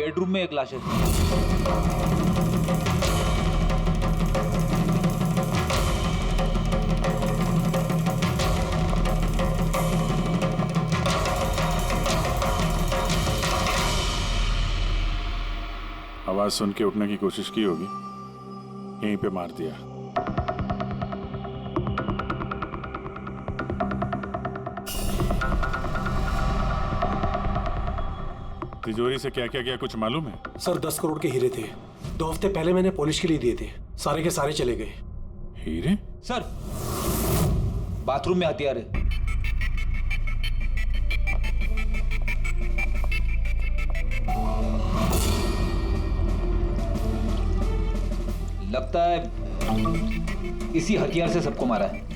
Bedroom में एक लाश है। आवाज सुन के उठने की कोशिश की होगी, यहीं पे मार दिया। तिजोरी से क्या क्या गया कुछ मालूम है? सर 10 करोड़ के हीरे थे, 2 हफ्ते पहले मैंने पॉलिश के लिए दिए थे, सारे के सारे चले गए। हीरे? सर बाथरूम में हथियार है। लगता है इसी हथियार से सबको मारा है।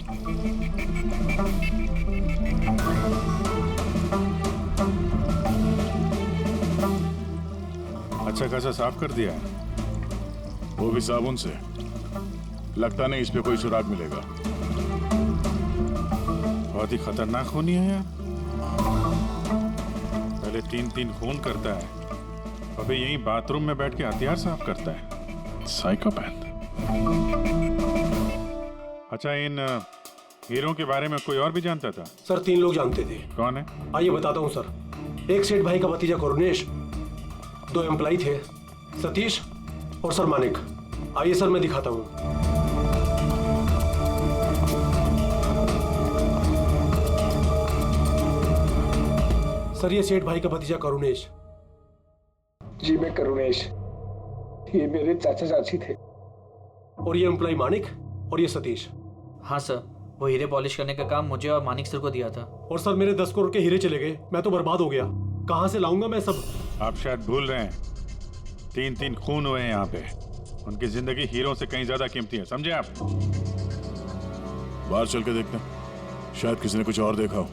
अच्छा खासा साफ कर दिया है, वो भी साबुन से। लगता नहीं इस पे कोई सुराग मिलेगा। बहुत ही खतरनाक खूनी है यार। पहले 3-3 खून करता है, अबे यहीं बाथरूम में बैठ के हथियार साफ करता है। साइकोपैथ। अच्छा, इन हीरों के बारे में कोई और भी जानता था? सर 3 लोग जानते थे। कौन है? आइए बताता हूँ सर। एक सेठ भाई का भतीजा करुणेश, 2 एम्प्लॉय थे, सतीश और सर मानिक। आइए सर मैं दिखाता हूँ। सर ये सेठ भाई का भतीजा करुणेश। जी मैं करुणेश, ये मेरे चाचा चाची थे। और ये एम्प्लॉय मानिक और ये सतीश। हाँ सर, वो हीरे पॉलिश करने का काम मुझे और मानिक सर को दिया था। और सर मेरे 10 करोड़ के हीरे चले गए, मैं तो बर्बाद हो गया। कहाँ से लाऊंगा मैं सब? आप शायद भूल रहे हैं, 3-3 खून हुए हैं यहाँ पे। उनकी जिंदगी हीरों से कहीं ज्यादा कीमती है, समझे आप? बाहर चल के देखते हैं, शायद किसी ने कुछ और देखा हो।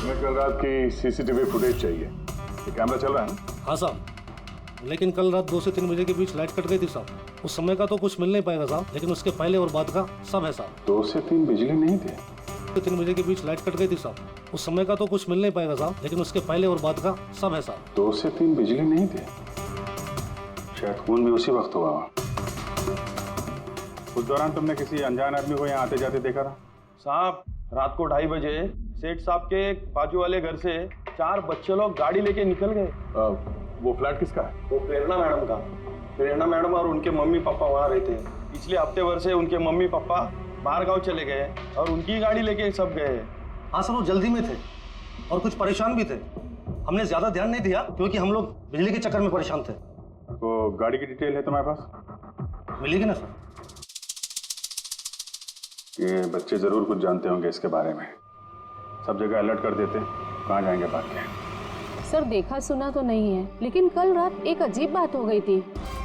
हमें कल रात की सीसीटीवी फुटेज चाहिए। ये कैमरा चल रहा है ना? हाँ साहब, लेकिन कल रात 2 से 3 बजे के बीच लाइट कट गई थी साहब। उस समय का तो कुछ मिल नहीं पाएगा साहब, लेकिन उसके पहले और बाद का सब है साहब। 2 से 3 बिजली नहीं थे? 3 बजे के बीच लाइट कट गई थी साहब। उस समय का तो कुछ मिल नहीं पाएगा साहब, लेकिन उसके पहले और बाद का सब है साहब। 2 से 3 बिजली नहीं थे? शायद खून भी उसी वक्त हुआ। उस दौरान तुमने किसी अनजान आदमी को यहाँ आते जाते देखा था? साहब रात को 2:30 बजे सेठ साहब के बाजू वाले घर से 4 बच्चे लोग गाड़ी लेके निकल गए। वो फ्लैट किसका है? वो प्रेरणा मैडम का। प्रेरणा मैडम और उनके मम्मी पापा वहाँ रहते हैं। पिछले हफ्ते भर से उनके मम्मी पापा बाहर गाँव चले गए और उनकी गाड़ी लेके सब गए। हाँ सर, वो जल्दी में थे और कुछ परेशान भी थे। हमने ज्यादा ध्यान नहीं दिया क्योंकि हम लोग बिजली के चक्कर में परेशान थे। वो गाड़ी की डिटेल है तुम्हारे पास? मिलेगी ना सर? ये बच्चे जरूर कुछ जानते होंगे इसके बारे में। सब जगह अलर्ट कर देते, कहाँ जाएंगे भाग के। सर देखा सुना तो नहीं है, लेकिन कल रात एक अजीब बात हो गई थी।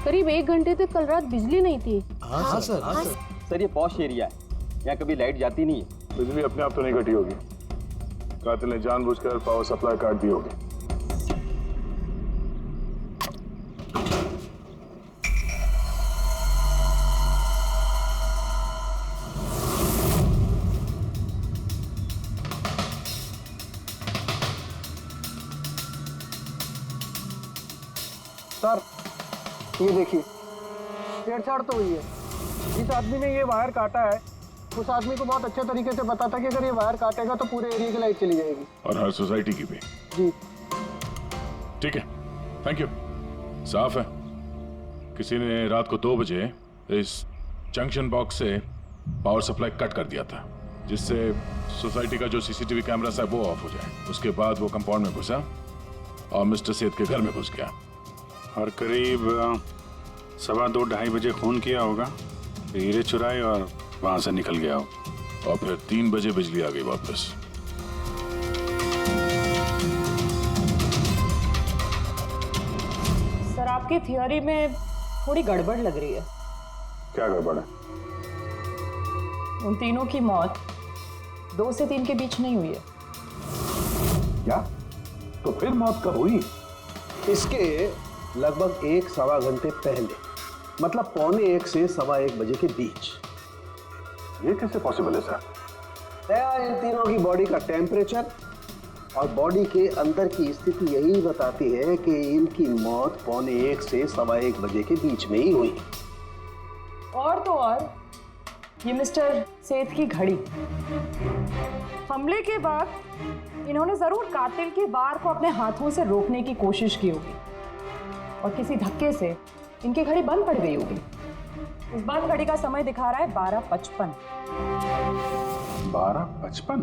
करीब 1 घंटे तक कल रात बिजली नहीं थी। हाँ सर। सर ये पॉश एरिया है, यहाँ कभी लाइट जाती नहीं है। बिजली अपने आप तो नहीं घटी होगी, कातिल ने जानबूझकर पावर सप्लाई काट दी होगी। सर ये देखिए, छेड़छाड़ तो हुई है। जिस आदमी ने ये वायर काटा है उस आदमी को बहुत अच्छे तरीके से पता था कि अगर ये वायर काटेगा तो पूरे एरिया की लाइट चली जाएगी। और हर सोसाइटी की भी। जी ठीक है, थैंक यू। साफ है, किसी ने रात को 2 बजे इस जंक्शन बॉक्स से पावर सप्लाई कट कर दिया था, जिससे सोसाइटी का जो सीसीटीवी कैमरा है वो ऑफ हो जाए। उसके बाद वो कंपाउंड में घुसा और मिस्टर सेठ के घर में घुस गया। और करीब 2:15-2:30 बजे खून किया होगा, हीरे चुराए और वहां से निकल गया हो। और फिर 3 बजे बिजली आ गई वापस। सर आपकी थियोरी में थोड़ी गड़बड़ लग रही है। क्या गड़बड़ है? उन तीनों की मौत 2 से 3 के बीच नहीं हुई है। क्या? तो फिर मौत कब हुई? इसके लगभग 1-1.25 घंटे पहले, मतलब 12:45 से 1:15 बजे के बीच। ये कैसे पॉसिबल है सर? दया, इन तीनों की बॉडी का टेम्परेचर और बॉडी के अंदर की स्थिति यही बताती है कि इनकी मौत 1:15 से 1:15 बजे के बीच में ही हुई। और तो और ये मिस्टर सेठ की घड़ी, हमले के बाद इन्होंने जरूर कातिल के वार को अपने हाथों से रोकने की कोशिश की होगी और किसी धक्के से इनकी घड़ी बंद पड़ गई होगी। इस बंद घड़ी का समय दिखा रहा है 12:55। 12:55?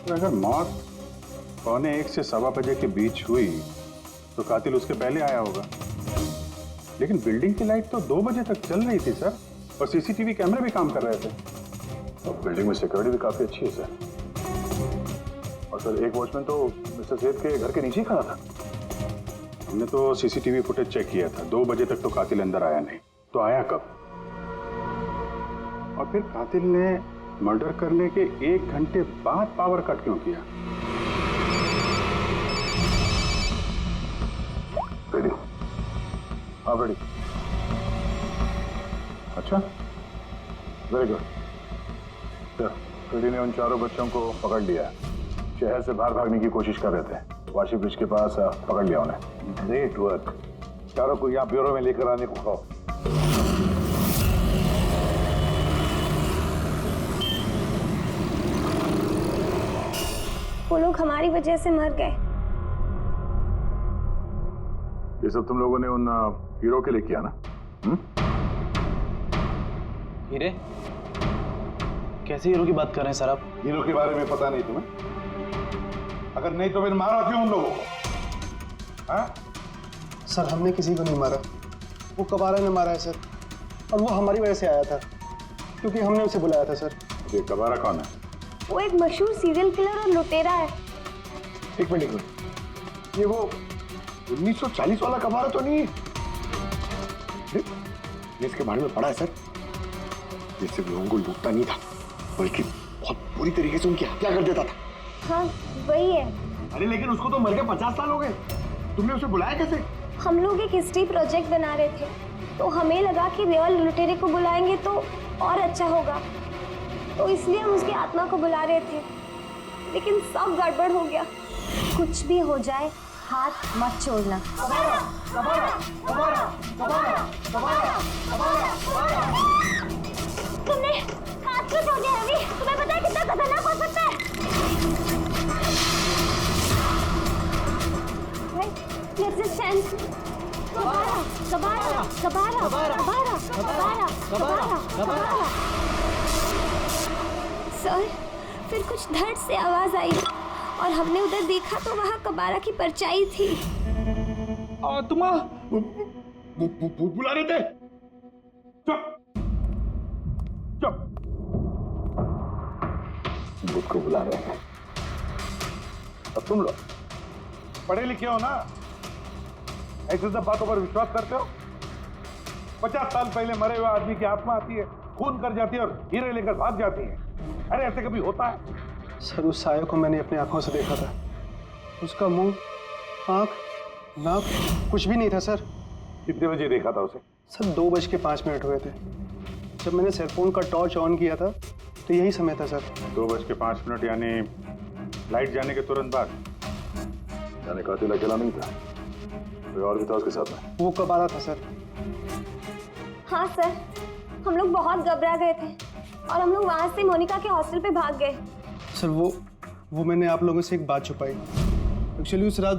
तो अगर मौत 1:15 से 1:15 बजे के बीच हुई तो कातिल उसके पहले आया होगा। लेकिन बिल्डिंग की लाइट तो 2 बजे तक चल रही थी सर, और सीसीटीवी कैमरे भी काम कर रहे थे। और बिल्डिंग में सिक्योरिटी भी काफी अच्छी है सर। और सर एक वॉचमैन तो मिस्टर सेठ के घर के नीचे ही खड़ा था। हमने तो सीसीटीवी फुटेज चेक किया था, 2 बजे तक तो कातिल अंदर आया नहीं। तो आया कब? और फिर कातिल ने मर्डर करने के 1 घंटे बाद पावर कट क्यों किया? रेडी? हाँ रेडी। अच्छा, वेरी गुड सर। रेडी ने उन चारों बच्चों को पकड़ लिया। शहर से बाहर भागने की कोशिश कर रहे थे। वाशी ब्रिज के पास पकड़ लिया उन्हें। Great work. चारों को यहाँ ब्यूरो में लेकर आने को कहो। वो लोग हमारी वजह से मर गए। ये सब तुम लोगों ने उन हीरो के लिए किया ना? हीरे? कैसे हीरो की बात कर रहे हैं सर आप? हीरो के बारे में पता नहीं तुम्हें? अगर नहीं तो फिर मारा क्यों उन लोगों को? हाँ? सर हमने किसी को नहीं मारा, वो कबारा ने मारा है सर। और वो हमारी वजह से आया था क्योंकि हमने उसे बुलाया था सर। ये कबारा कौन है? वो एक मशहूर सीरियल किलर और लुटेरा है। एक मिनट, ये वो 1940 वाला कबारा तो नहीं है? ये इसके बारे में पढ़ा है सर। ये सिर्फ लोगों को लूटता नहीं था, बल्कि बहुत बुरी तरीके से उनकी हत्या कर देता था। हाँ वही है। अरे लेकिन उसको तो मर के 50 साल हो गए। तुमने उसे बुलाया कैसे? हम लोग एक हिस्ट्री प्रोजेक्ट बना रहे थे, तो हमें लगा कि रियल लुटेरे को बुलाएंगे तो और अच्छा होगा, तो इसलिए हम उसकी आत्मा को बुला रहे थे। लेकिन सब गड़बड़ हो गया। कुछ भी हो जाए हाथ मत छोड़ना। तुमने हाथ क्यों छोड़ दिया रवि? तुम्हें पता है कितना खतरनाक हो सकता है? रेजिस्टेंस। कबारा, कबारा, कबारा, कबारा, कबारा, कबारा, कबारा। सर, फिर कुछ धड़ से आवाज आई और हमने उधर देखा तो वहाँ कबारा की परछाई थी। तुम बुला रहे थे? चुप चुप। बुद्ध को बुला रहे हैं। अब तुम लोग पढ़े लिखे हो ना, ऐसे सब बातों पर विश्वास करते हो? 50 साल पहले मरे हुए आदमी की आत्मा आती है, खून कर जाती है और हीरे लेकर भाग जाती है। अरे ऐसे कभी होता है? सर उस साये को मैंने अपनी आंखों से देखा था। उसका मुंह, आंख, नाक कुछ भी नहीं था सर। कितने बजे देखा था उसे? सर 2:05 हुए थे। जब मैंने सेलफोन का टॉर्च ऑन किया था तो यही समय था सर। 2:05 यानी लाइट जाने के तुरंत बाद? यानी कातिल अकेला नहीं था, कोई और भी था उसके साथ में? वो कबारा था सर। हाँ सर, हम लोग बहुत घबरा गए थे और हम लोग वहाँ से मोनिका के हॉस्टल पे भाग गए। सर वो मैंने आप लोगों से एक बात छुपाई। एक्चुअली उस रात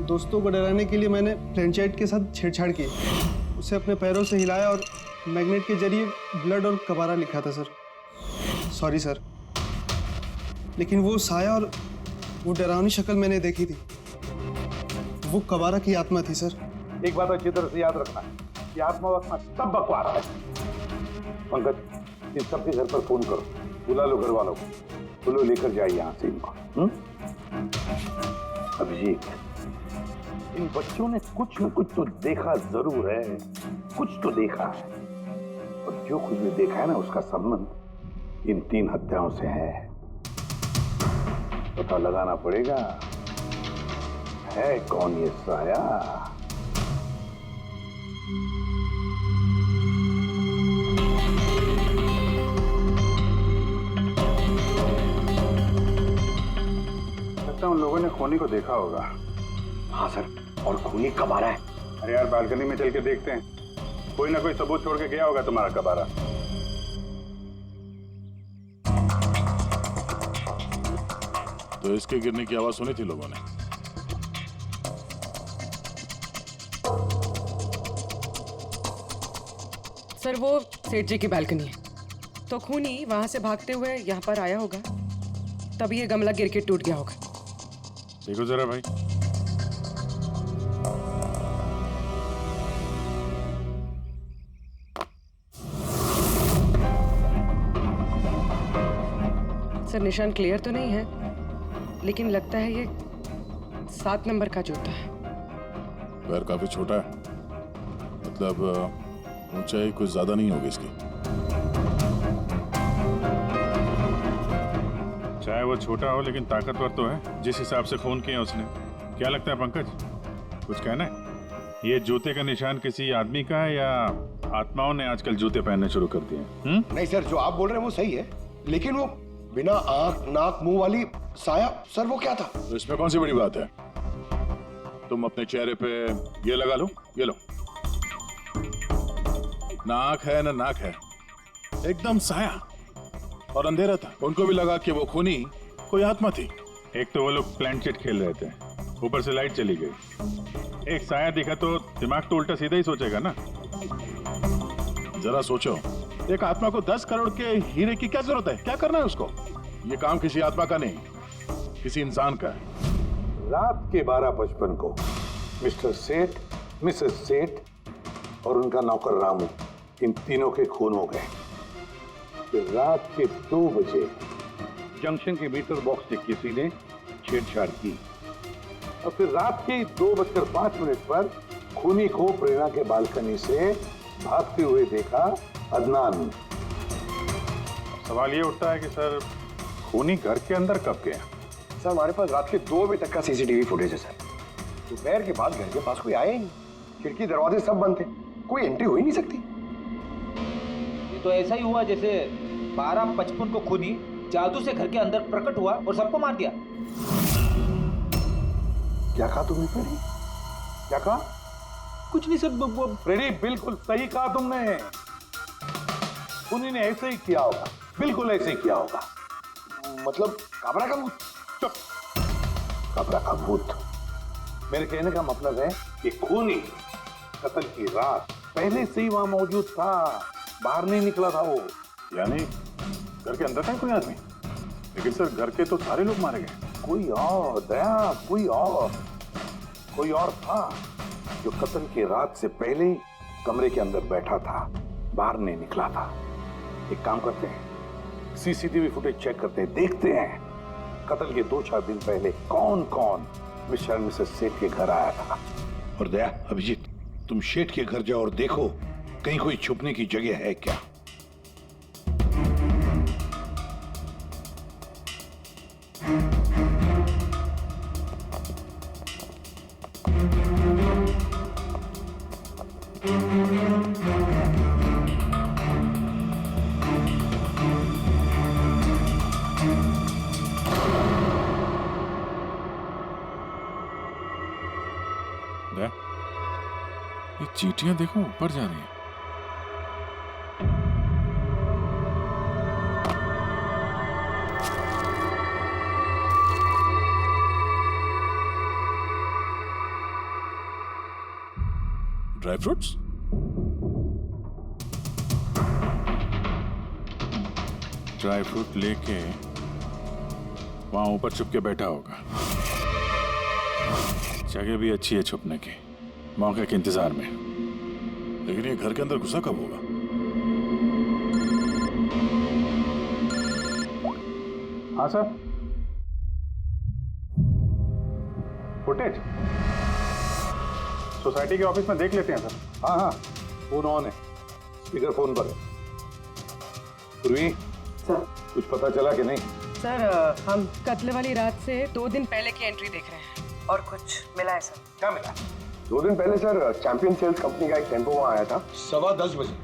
दोस्तों को डराने के लिए मैंने फ्लैशलाइट के साथ छेड़छाड़ की। उसे अपने पैरों से हिलाया और मैग्नेट के जरिए ब्लड और कबारा लिखा था सर। सॉरी सर, लेकिन वो साया और वो डरावनी शक्ल मैंने देखी थी, वो कबारा की आत्मा थी सर। एक बात अच्छी तरह से याद रखना, ये आत्मा वात्मा सब बकवास है। पंकज, इन सबके घर पर फोन करो, बुला लो घर वालों को, बोलो लेकर जाए यहाँ से इनको। अभिजीत, इन बच्चों ने कुछ न कुछ तो देखा जरूर है, कुछ तो देखा है, और जो कुछ भी देखा है ना उसका संबंध इन 3 हत्याओं से है। पता लगाना पड़ेगा है कौन ये साया। ने खूनी को देखा होगा। हाँ सर, और खूनी कब आ रहा है? अरे यार बालकनी में चल के देखते हैं, कोई ना कोई सबूत छोड़ के गया होगा तुम्हारा कबारा। तो इसके गिरने की आवाज सुनी थी लोगों ने? सर वो सेठ जी की बालकनी है, तो खूनी वहां से भागते हुए यहाँ पर आया होगा, तभी ये गमला गिर के टूट गया होगा। देखो जरा भाई। सर निशान क्लियर तो नहीं है, लेकिन लगता है ये 7 नंबर का जूता है। पैर काफी छोटा है, मतलब ऊंचाई कुछ ज्यादा नहीं होगी इसकी। चाहे वो छोटा हो लेकिन ताकतवर तो है, जिस हिसाब से खून किया उसने। क्या लगता है पंकज, कुछ कहना है? ये जूते का निशान किसी आदमी का है या आत्माओं ने आजकल जूते पहनने शुरू कर दिए? नहीं सर, जो आप बोल रहे हैं वो सही है, लेकिन वो बिना आंख नाक मुंह वाली साया, सर वो क्या था? तो इसमें कौन सी बड़ी बात है? तुम अपने चेहरे पे ये लगा लो, ये लो। ना आंख है ना नाक है, एकदम साया और अंधेरा था। उनको भी लगा कि वो खूनी कोई आत्मा थी। एक तो वो लोग प्लानचेट खेल रहे थे, ऊपर से लाइट चली गई। एक साया दिखा तो दिमाग तो उल्टा सीधा ही सोचेगा ना। जरा सोचो, एक आत्मा को 10 करोड़ के हीरे की क्या जरूरत है? क्या करना है उसको? ये काम किसी आत्मा का नहीं, किसी इंसान का है। रात के 12:55 को मिस्टर सेठ, मिसेस सेठ और उनका नौकर रामू, इन तीनों के खून हो गए। फिर रात के 2 बजे जंक्शन के मीटर बॉक्स से किसी ने छेड़छाड़ की और फिर रात के 2:05 पर खूनी को प्रेरणा के बालकनी से भागते हुए देखा अदनान। सवाल ये उठता है कि सर खूनी घर के अंदर कब गया? सर हमारे पास रात के 2 बजे तक का सीसीटीवी फुटेज है सर। दोपहर के बाद घर के पास कोई आया ही नहीं, खिड़की दरवाजे सब बंद थे, कोई एंट्री हो ही नहीं सकती। ये तो ऐसा ही हुआ जैसे 12:55 को खूनी जादू से घर के अंदर प्रकट हुआ और सबको मार दिया। क्या कहा तुमने फ्रेडी? क्या कहा? कुछ नहीं सर, फ्रेडी बिल्कुल सही कहा तुमने। खूनी ने ऐसे ही किया होगा, बिल्कुल ऐसे ही किया होगा। मतलब काबरा का भूत? चुप, काबरा का भूत। मेरे कहने का मतलब है कि खूनी कत्ल की रात पहले से ही वहां मौजूद था, बाहर नहीं निकला था वो। यानी घर के अंदर था कोई आदमी? लेकिन सर घर के तो सारे लोग मारे गए। कोई और दया, कोई और था जो कत्ल की रात से पहले ही कमरे के अंदर बैठा था, बाहर नहीं निकला था। एक काम करते हैं, सीसीटीवी फुटेज चेक करते हैं, देखते हैं कत्ल के 2-4 दिन पहले कौन कौन मिस्टर मिसेस सेठ के घर आया था। और दया, अभिजीत, तुम शेठ के घर जाओ और देखो कहीं कोई छुपने की जगह है क्या। ये चींटियां देखो ऊपर जा रही हैं। Dry fruits? ड्राई फ्रूट लेके वहां ऊपर छुप के बैठा होगा। जगह भी अच्छी है छुपने की, मौके के इंतजार में। लेकिन ये घर के अंदर घुसा कब होगा? हाँ सर, फुटेज सोसाइटी के ऑफिस में देख लेते हैं सर। हाँ हाँ, फोन ऑन है, स्पीकर फोन पर है। पूर्वी सर, कुछ पता चला कि नहीं? सर हम कत्ल वाली रात से 2 दिन पहले की एंट्री देख रहे हैं और कुछ मिला है सर। क्या मिला? 2 दिन पहले सर चैंपियन सेल्स कंपनी का एक टेम्पो वहां आया था 10:15 बजे।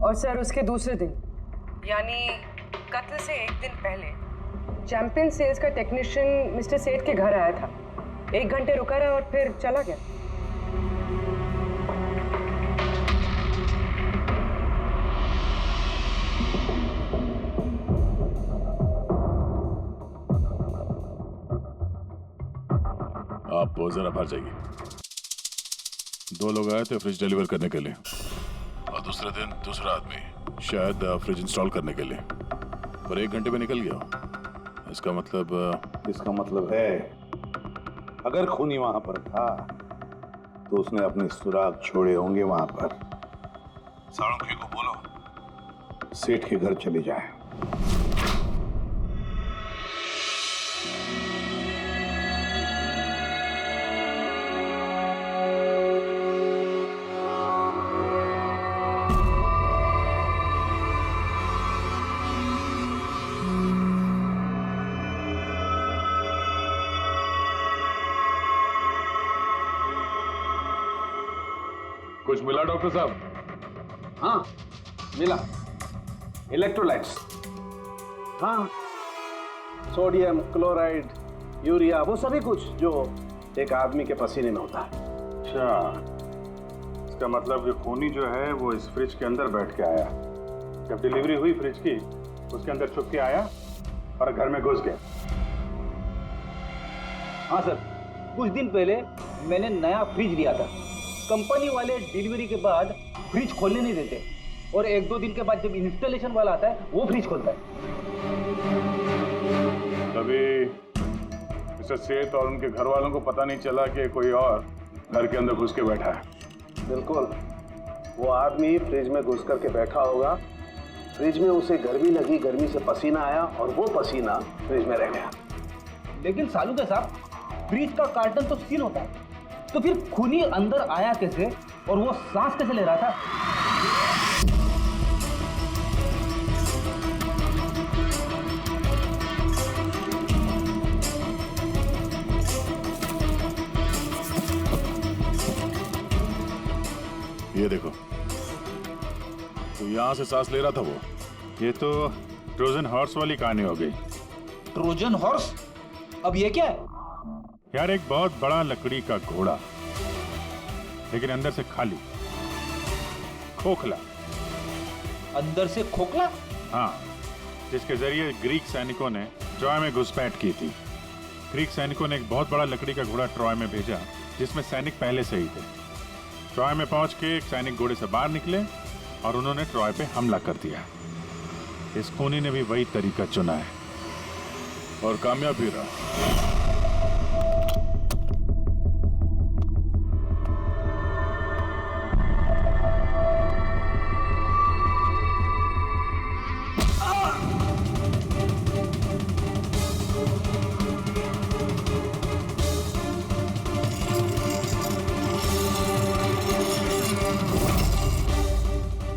और सर उसके दूसरे दिन यानी कत्ल से एक दिन पहले चैंपियन सेल्स का टेक्नीशियन मिस्टर सेठ के घर आया था। 1 घंटे रुका रहा और फिर चला गया। आप जरा बाहर जाइए। 2 लोग आए थे फ्रिज डिलीवर करने के लिए और दूसरे दिन दूसरा आदमी शायद फ्रिज इंस्टॉल करने के लिए, और 1 घंटे में निकल गया। इसका मतलब है अगर खूनी वहां पर था तो उसने अपने सुराग छोड़े होंगे वहां पर। साळुंखे को बोलो सेठ के घर चले जाए। कुछ मिला डॉक्टर साहब? हाँ मिला, इलेक्ट्रोलाइट्स। हाँ, सोडियम क्लोराइड, यूरिया, वो सभी कुछ जो एक आदमी के पसीने में होता है। अच्छा, इसका मतलब कि खूनी जो है वो इस फ्रिज के अंदर बैठ के आया। जब डिलीवरी हुई फ्रिज की, उसके अंदर छुप के आया और घर में घुस गया। हाँ सर, कुछ दिन पहले मैंने नया फ्रिज लिया था। कंपनी वाले डिलीवरी के बाद फ्रिज खोलने नहीं देते और 1-2 दिन के बाद जब इंस्टॉलेशन वाला आता है वो फ्रिज खोलता है। तभी मिस्टर सेठ और उनके घर वालों को पता नहीं चला कि कोई और घर के अंदर घुस के बैठा है। बिल्कुल, वो आदमी फ्रिज में घुस करके बैठा होगा। फ्रिज में उसे गर्मी लगी, गर्मी से पसीना आया और वो पसीना फ्रिज में रह गया। लेकिन सालुंखे साहब, फ्रिज का कार्टन तो सील होता है, तो फिर खूनी अंदर आया कैसे और वो सांस कैसे ले रहा था? ये देखो, तो यहां से सांस ले रहा था वो। ये तो ट्रोजन हॉर्स वाली कहानी हो गई। Trojan horse? अब ये क्या है? यार, एक बहुत बड़ा लकड़ी का घोड़ा, लेकिन अंदर से खाली, खोखला। अंदर से खोखला? हाँ, जिसके जरिए ग्रीक सैनिकों ने ट्रॉय में घुसपैठ की थी। ग्रीक सैनिकों ने एक बहुत बड़ा लकड़ी का घोड़ा ट्रॉय में भेजा, जिसमें सैनिक पहले से ही थे। ट्रॉय में पहुंच के एक सैनिक घोड़े से बाहर निकले और उन्होंने ट्रॉय पे हमला कर दिया। इस खूनी ने भी वही तरीका चुना है और कामयाब भी रहा।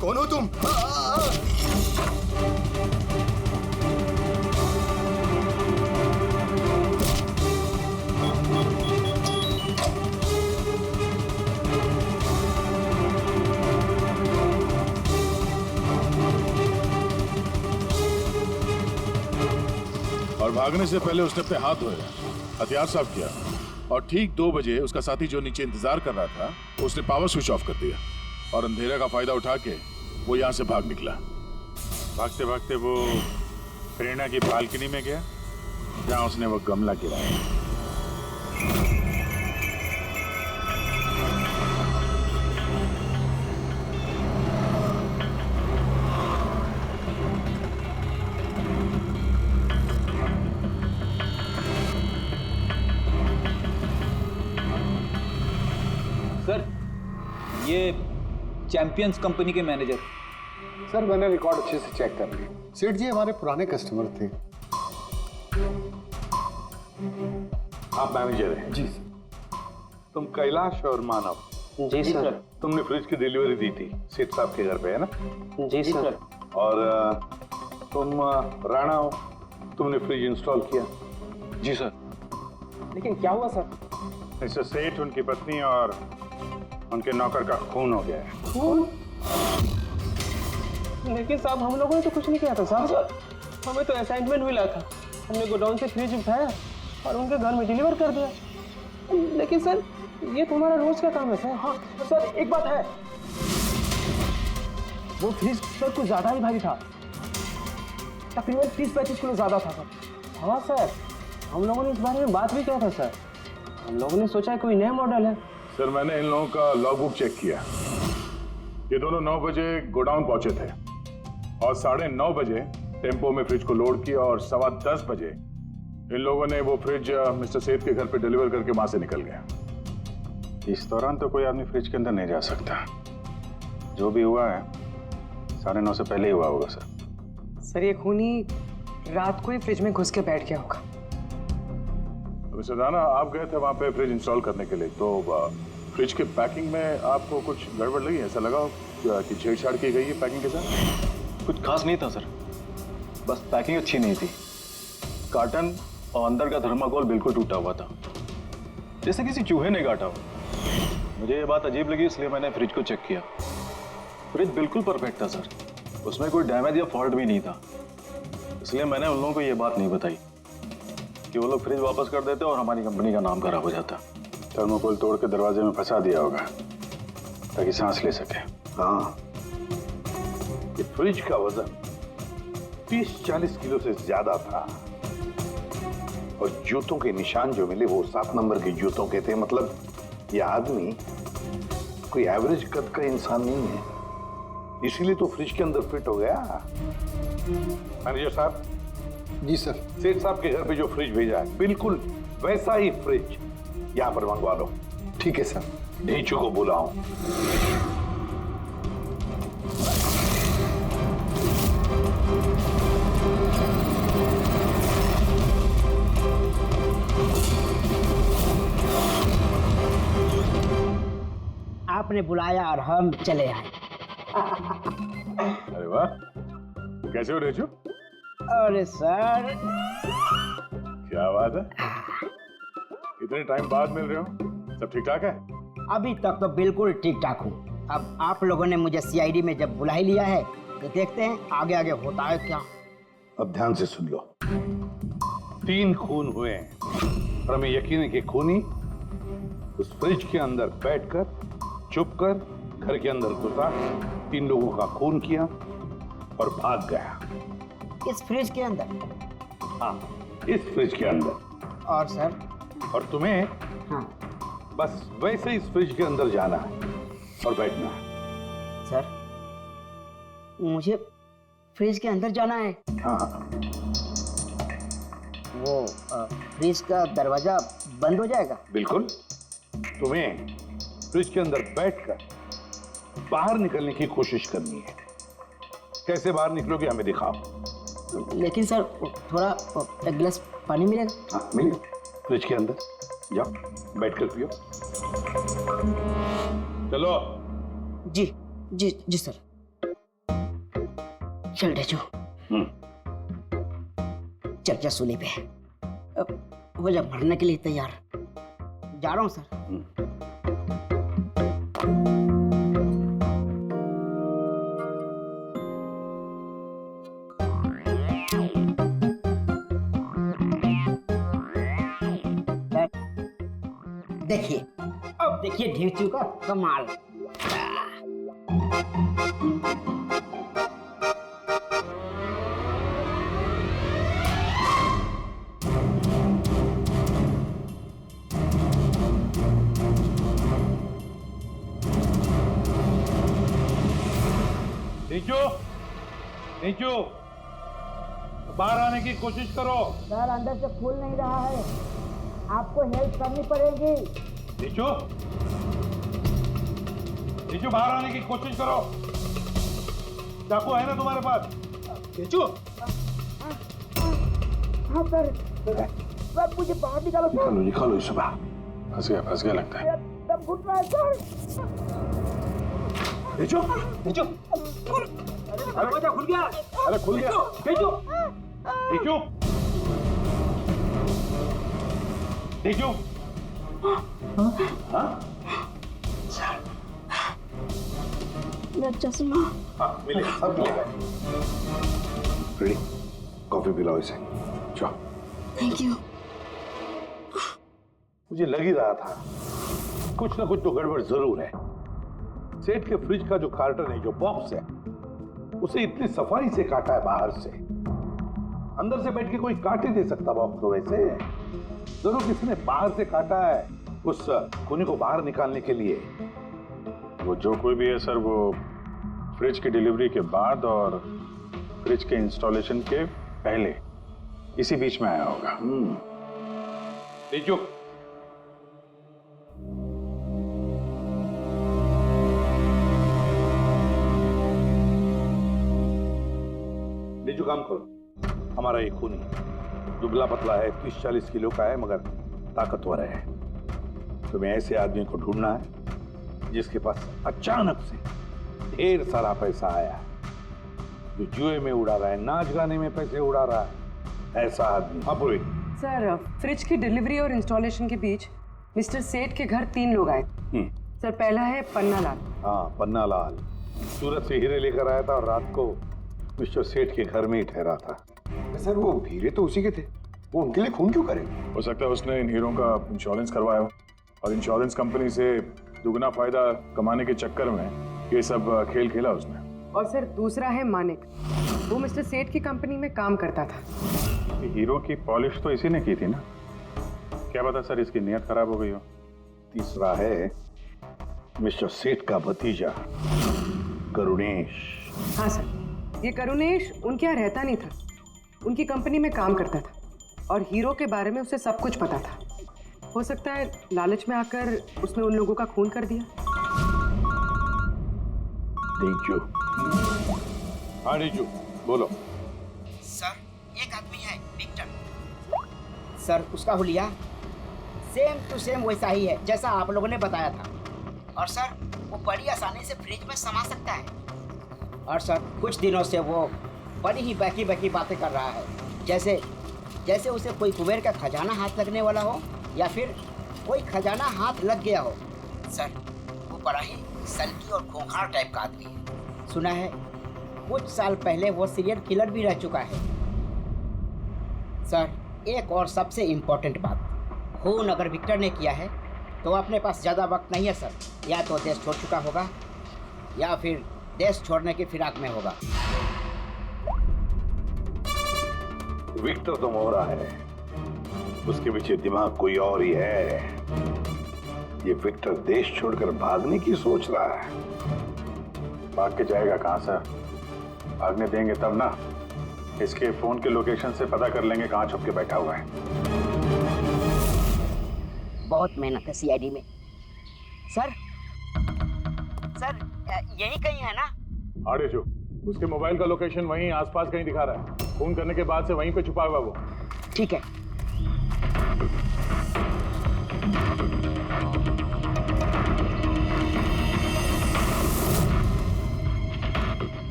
कौन हो तुम? और भागने से पहले उसने अपने हाथ धोए, हथियार साफ किया और ठीक 2 बजे उसका साथी जो नीचे इंतजार कर रहा था उसने पावर स्विच ऑफ कर दिया और अंधेरे का फायदा उठा के वो यहाँ से भाग निकला। भागते भागते वो प्रेरणा की बालकनी में गया, जहाँ उसने वो गमला गिराया। सर, ये चैंपियंस कंपनी के मैनेजर। सर, मैंने रिकॉर्ड अच्छे से चेक कर लिया। सेठ जी हमारे पुराने कस्टमर थे। आप मैनेजर हैं? जी सर। तुम कैलाश और मानव? जी सर। तुमने फ्रिज की डिलीवरी दी थी सेठ साहब के घर पे, है ना? जी सर। और तुम राणा हो, तुमने फ्रिज इंस्टॉल किया? जी सर। लेकिन क्या हुआ सर? मिस्टर सेठ, उनकी पत्नी और उनके नौकर का खून हो गया है। खून? लेकिन साहब हम लोगों ने तो कुछ नहीं किया था साहब। हमें तो असाइनमेंट मिला था, हमने गोडाउन से फ्रिज उठाया और उनके घर में डिलीवर कर दिया। लेकिन सर ये तुम्हारा रोज का काम है सर। हाँ सर एक बात है, वो फ्रिज सर कुछ ज्यादा ही भारी था, तकरीबन 30-35 किलो ज्यादा था सर। हाँ सर, हम लोगों ने इस बारे में बात भी किया था सर। हम लोगों ने सोचा कोई नया मॉडल है। सर मैंने इन लोगों का लॉगबुक चेक किया, ये दोनों 9 बजे गोडाउन पहुंचे थे और 9:30 बजे टेम्पो में फ्रिज को लोड किया और 10:15 बजे इन लोगों ने वो फ्रिज मिस्टर सेठ के घर पे डिलीवर करके वहां से निकल गया। इस दौरान तो कोई आदमी फ्रिज के अंदर नहीं जा सकता। जो भी हुआ है 9:30 से पहले ही हुआ होगा सर। सर ये खूनी रात को ही फ्रिज में घुस के बैठ गया होगा। मिस्टर राणा, आप गए थे वहां पे फ्रिज इंस्टॉल करने के लिए, तो फ्रिज के पैकिंग में आपको कुछ गड़बड़ लगी? ऐसा लगा कि छेड़छाड़ की गई है पैकिंग के साथ? कुछ खास नहीं था सर, बस पैकिंग अच्छी नहीं थी। कार्टन और अंदर का थर्माकोल बिल्कुल टूटा हुआ था, जैसे किसी चूहे ने काटा हो। मुझे ये बात अजीब लगी, इसलिए मैंने फ्रिज को चेक किया। फ्रिज बिल्कुल परफेक्ट था सर, उसमें कोई डैमेज या फॉल्ट भी नहीं था। इसलिए मैंने उन लोगों को ये बात नहीं बताई कि वो लोग फ्रिज वापस कर देते और हमारी कंपनी का नाम खराब हो जाता। थर्मोकोल तोड़ के दरवाजे में फंसा दिया होगा ताकि सांस ले सके। हाँ, ये फ्रिज का वजन 30-40 किलो से ज्यादा था और जूतों के निशान जो मिले वो 7 नंबर के जूतों के थे। मतलब ये आदमी कोई एवरेज कद का इंसान नहीं है, इसीलिए तो फ्रिज के अंदर फिट हो गया। मैनेजर साहब। जी सर। सेठ साहब के घर पे जो फ्रिज भेजा है बिल्कुल वैसा ही फ्रिज यहाँ पर मंगवा लो। ठीक है सर। ढीचू को बुलाओ। आपने बुलाया और हम चले आए। अरे वाह, कैसे हो रेचू? अरे सर, क्या बात है, इतने टाइम बाद मिल रहे हो, सब ठीक ठाक है? अभी तक तो बिल्कुल ठीक ठाक हूँ। अब आप लोगों ने मुझे सीआईडी में जब बुला ही लिया है तो देखते हैं आगे आगे होता है क्या। अब ध्यान से सुन लो। 3 खून हुए हैं और हमें यकीन है कि खूनी उस फ्रिज के अंदर बैठकर चुपकर घर के अंदर घुसा, 3 लोगों का खून किया और भाग गया। इस फ्रिज के अंदर? हाँ, इस फ्रिज के अंदर। और सर? और तुम्हें हाँ, बस वैसे इस फ्रिज के अंदर जाना है और बैठना है। सर, मुझे फ्रिज के अंदर जाना है? हाँ। वो फ्रिज का दरवाजा बंद हो जाएगा? बिल्कुल। तुम्हें फ्रिज के अंदर बैठकर बाहर निकलने की कोशिश करनी है। कैसे बाहर निकलोगे हमें दिखाओ। लेकिन सर थोड़ा एक गिलास पानी मिलेगा? हाँ मिलेगा, फ्रिज के अंदर जाओ, बैठकर पियो। चलो। जी जी जी सर। चल रेचू, चर्चा सुनी पे अब हो जा मरने के लिए तैयार। जा रहा हूँ सर। देखिए, अब देखिए ढेचू का कमाल। नीचू, नीचू, बाहर आने की कोशिश करो। सर अंदर से खुल नहीं रहा है, आपको हेल्प करनी पड़ेगी। नीचू, नीचू बाहर आने की कोशिश करो। चाकू है ना तुम्हारे पास? नीचू। हाँ सर, सर मुझे बाहर निकालो सर। निकालो निकालो इसे बाहर। फंस गया लगता है। सब घुट रहा है सर। नीचू, नीचू। दरवाजा खुल गया। अरे खुल गया। नीचू, नीचू, नीचू। हाँ? मेरा चश्मा। हाँ मिलेगा, सब मिलेगा। रेडी, कॉफी पिलाओ इसे। जाओ। Thank you. मुझे लग ही रहा था कुछ ना कुछ तो गड़बड़ जरूर है। सेठ के फ्रिज का जो कार्टन है, जो बॉक्स है, उसे इतनी सफाई से काटा है बाहर से। अंदर से बैठ के कोई काट ही दे सकता बॉक्स को वैसे। जरूर किसी ने बाहर से काटा है उस खूनी को बाहर निकालने के लिए। वो जो कोई भी है सर, वो फ्रिज की डिलीवरी के बाद और फ्रिज के इंस्टॉलेशन के पहले इसी बीच में आया होगा। तेजो, तेजो काम करो। हमारा ये खूनी दुबला पतला है, 30-40 किलो का है, मगर ताकतवर है। तुम्हें ऐसे आदमी को ढूंढना है जिसके पास अचानक से ढेर सारा पैसा आया है, जो जुए में उड़ा रहा है, नाच गाने में पैसे उड़ा रहा है, ऐसा आदमी। हाँ पूरी। सर, फ्रिज की डिलीवरी और इंस्टॉलेशन के बीच मिस्टर सेठ के घर 3 लोग आए। सर, पहला है पन्ना लाल। हाँ, पन्ना लाल सूरत से हीरे लेकर आया था और रात को मिस्टर सेठ के घर में ही ठहरा था। सर, वो हीरे तो उसी के थे, वो उनके लिए खून क्यों करे? हो सकता है उसने इन हीरों का इंश्योरेंस करवाया हो और इंश्योरेंस कंपनी से दुगना फायदा कमाने के चक्कर में ये सब खेल खेला उसने। और सर, दूसरा है मानिक। वो मिस्टर सेठ की कंपनी में काम करता था। हीरो की पॉलिश तो इसी ने की थी ना, क्या पता सर इसकी नीयत खराब हो गई हो। तीसरा है मिस्टर सेठ का भतीजा करुणेश। हाँ सर, ये करुणेश उनके यहाँ रहता नहीं था, उनकी कंपनी में काम करता था और हीरो के बारे में उसे सब कुछ पता था। हो सकता है लालच में आकर उसने उन लोगों का खून कर दिया। रीजू। हाँ रीजू, बोलो। सर, एक आदमी है विक्टर। सर, उसका हुलिया सेम टू सेम वैसा ही है जैसा आप लोगों ने बताया था। और सर, वो बड़ी आसानी से फ्रिज में समा सकता है। और सर, कुछ दिनों से वो बड़ी ही बहकी बातें कर रहा है, जैसे उसे कोई कुबेर का खजाना हाथ लगने वाला हो या फिर कोई खजाना हाथ लग गया हो। सर, वो बड़ा ही सल्की और खूंखार टाइप का आदमी है। सुना है कुछ साल पहले वो सीरियल किलर भी रह चुका है। सर, एक और सबसे इम्पोर्टेंट बात, खून अगर विक्टर ने किया है तो अपने पास ज़्यादा वक्त नहीं है सर। या तो देश छोड़ चुका होगा या फिर देश छोड़ने की फिराक में होगा। विक्टर तो मोहरा है, उसके पीछे दिमाग कोई और ही है। ये विक्टर देश छोड़कर भागने की सोच रहा है। भाग के जाएगा कहाँ सर? भागने देंगे तब ना। इसके फोन के लोकेशन से पता कर लेंगे कहाँ छुप के बैठा हुआ है। बहुत मेहनत है सीआईडी में। सर, यही कहीं है ना? हाँ रेजू, उसके मोबाइल का लोकेशन वहीं आसपास कहीं दिखा रहा है। फोन करने के बाद से वहीं पे छुपा हुआ वो। ठीक है।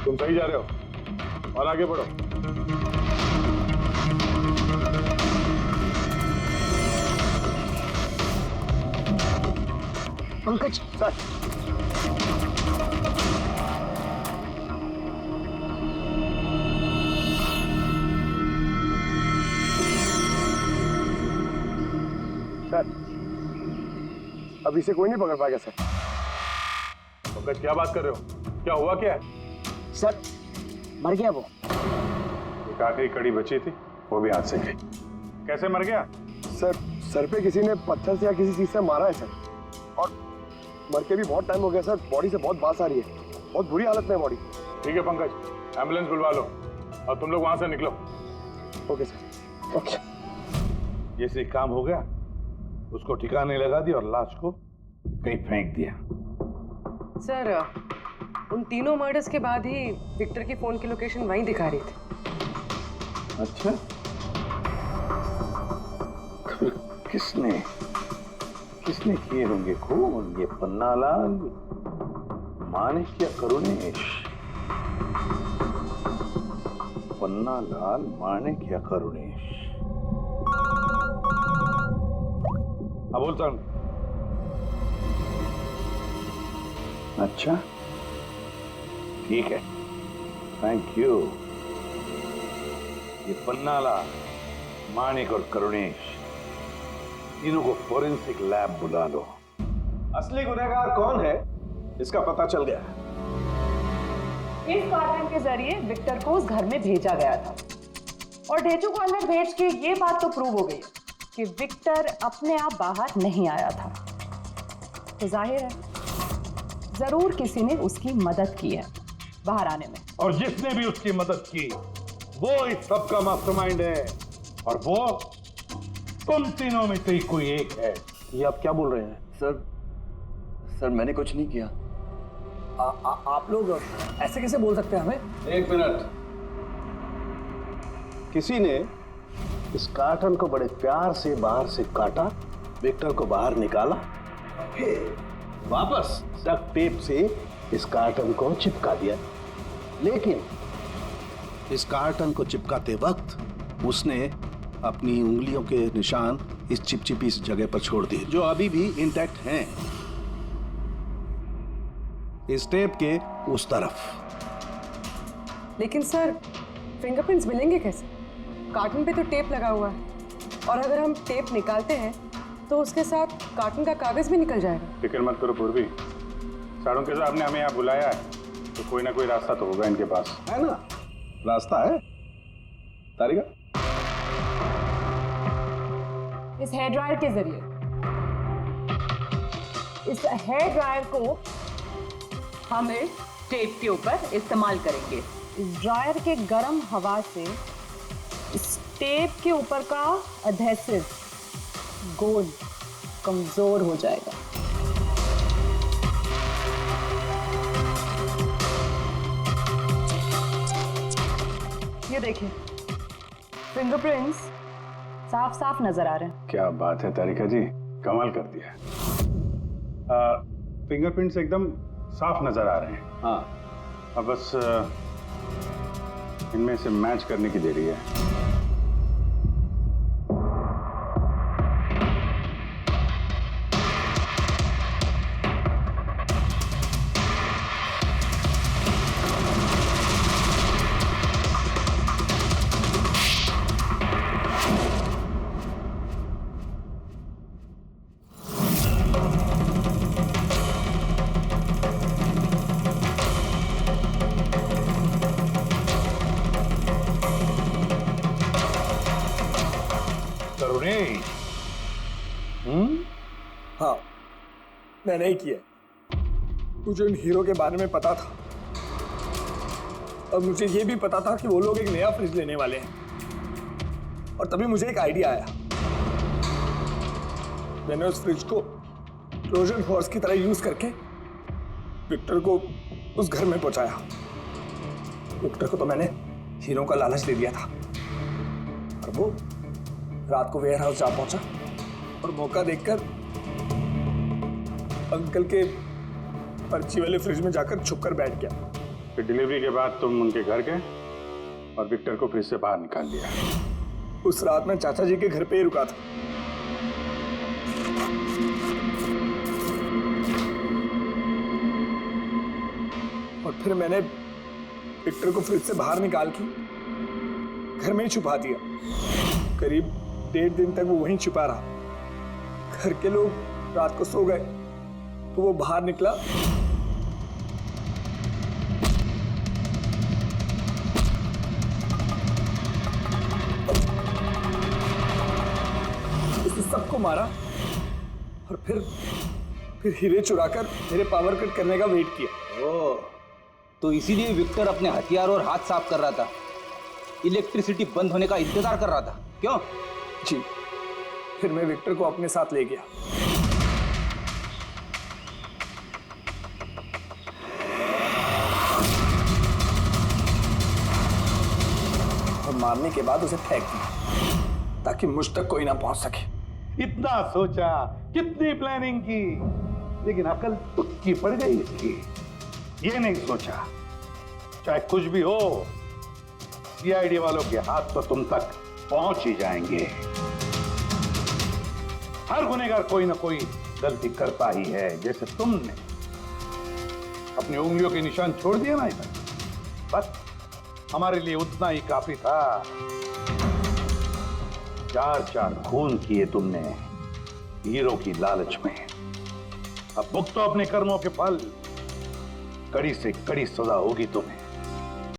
तुम सही जा रहे हो और आगे बढ़ो। पंकज सर, अभी से कोई नहीं पकड़ पाएगा सर। पंकज, क्या बात कर रहे हो? क्या हुआ क्या है? सर, मर गया वो। एक आखिरी कड़ी बची थी, वो भी हाथ से गई। कैसे मर गया? सर, सर पे किसी ने पत्थर से या किसी चीज से मारा है सर, और मर के भी बहुत टाइम हो गया सर। बॉडी से बहुत बास आ रही है, बहुत बुरी हालत में है बॉडी। ठीक है पंकज, एम्बुलेंस बुलवा लो और तुम लोग वहां से निकलो। Okay sir. ओके। जैसे काम हो गया, उसको ठिकाने लगा दिया और लाश को कहीं फेंक दिया। सर, उन तीनों मर्डर्स के बाद ही विक्टर की फोन की लोकेशन वहीं दिखा रही थी। अच्छा, तो किसने किए होंगे खून? ये पन्ना लाल, मानिक या करुणेश? पन्ना लाल, मानिक या करुणेश? हाँ बोलता हूँ। अच्छा, ठीक है, थैंक यू। ये पन्नाला, मानिक और करुणेश, तीनों को फोरेंसिक लैब बुला लो। असली गुनहगार कौन है इसका पता चल गया। इस कार्टन के जरिए विक्टर को उस घर में भेजा गया था और ढेचू को अंदर भेज के ये बात तो प्रूव हो गई कि विक्टर अपने आप बाहर नहीं आया था। तो जाहिर है जरूर किसी ने उसकी मदद की है बाहर आने में। और जिसने भी उसकी मदद की वो इस सब का मास्टरमाइंड है, और वो तुम तीनों में से ही कोई एक है। ये आप क्या बोल रहे हैं? सर मैंने कुछ नहीं किया। आप लोग ऐसे कैसे बोल सकते हैं हमें? एक मिनट। किसी ने इस कार्टन को बड़े प्यार से बाहर से काटा, विक्टर को बाहर निकाला, फिर वापस डक्ट टेप से इस कार्टन को चिपका दिया। लेकिन इस कार्टन को चिपकाते वक्त उसने अपनी उंगलियों के निशान इस चिपचिपी इस जगह पर छोड़ दिए, जो अभी भी इंटैक्ट हैं, इस टेप के उस तरफ। लेकिन सर फिंगरप्रिंट्स मिलेंगे कैसे? कार्टन पे तो टेप लगा हुआ है, और अगर हम टेप निकालते हैं तो उसके साथ कार्टन का कागज भी निकल जाएगा। फिक्र मत करो पूर्वी, सारों के साहब ने हमें यहाँ बुलाया है तो कोई ना कोई रास्ता तो होगा इनके पास। है ना, रास्ता है। तारिका, इस हेयर ड्रायर के जरिए इस हेयर ड्रायर को हम इस टेप के ऊपर इस्तेमाल करेंगे। इस ड्रायर के गर्म हवा से इस टेप के ऊपर का एडहेसिव गोंद कमजोर हो जाएगा। ये देखिए, फिंगरप्रिंट्स साफ साफ नजर आ रहे हैं। क्या बात है तारिका जी, कमाल कर दिया। फिंगरप्रिंट्स एकदम साफ नजर आ रहे हैं। हाँ, अब बस इनमें से मैच करने की देरी है। हाँ, मैंने ही किया। मुझे उन हीरो के बारे में पता था, और मुझे ये भी पता था कि वो लोग एक नया फ्रिज लेने वाले हैं। और तभी मुझे एक आइडिया आया। मैंने उस फ्रिज को ट्रोजन हॉर्स की तरह यूज करके विक्टर को उस घर में पहुंचाया। विक्टर को तो मैंने हीरो का लालच दे दिया था, और वो रात को वेयर हाउस जा पहुंचा और मौका देखकर अंकल के पर्ची वाले फ्रिज में जाकर छुपकर बैठ गया। फिर डिलीवरी के बाद तुम उनके घर गए और विक्टर को फ्रिज से बाहर निकाल दिया। उस रात मैं चाचा जी के घर पे ही रुका था। और फिर मैंने विक्टर को फ्रिज से बाहर निकाल के घर में ही छुपा दिया। करीब 1.5 दिन तक वो वहीं छुपा रहा। घर के लोग रात को सो गए तो वो बाहर निकला। उसने सबको मारा और फिर हीरे चुराकर मेरे पावर कट करने का वेट किया। ओह, तो इसीलिए विक्टर अपने हथियार और हाथ साफ कर रहा था, इलेक्ट्रिसिटी बंद होने का इंतजार कर रहा था, क्यों? जी, फिर मैं विक्टर को अपने साथ ले गया। और मारने के बाद उसे फेंक दिया ताकि मुझ तक कोई ना पहुंच सके। इतना सोचा, कितनी प्लानिंग की, लेकिन अकल तुक्की पड़ गई इसकी। ये नहीं सोचा चाहे कुछ भी हो, सीआईडी वालों के हाथ तो तुम तक पहुंच ही जाएंगे। हर गुनहगार कोई ना कोई गलती करता ही है, जैसे तुमने। अपनी उंगलियों के निशान छोड़ दिए ना इधर, बस हमारे लिए उतना ही काफी था। 4 खून किए तुमने हीरो की लालच में। अब भुगतो अपने कर्मों के फल। कड़ी से कड़ी सजा होगी तुम्हें।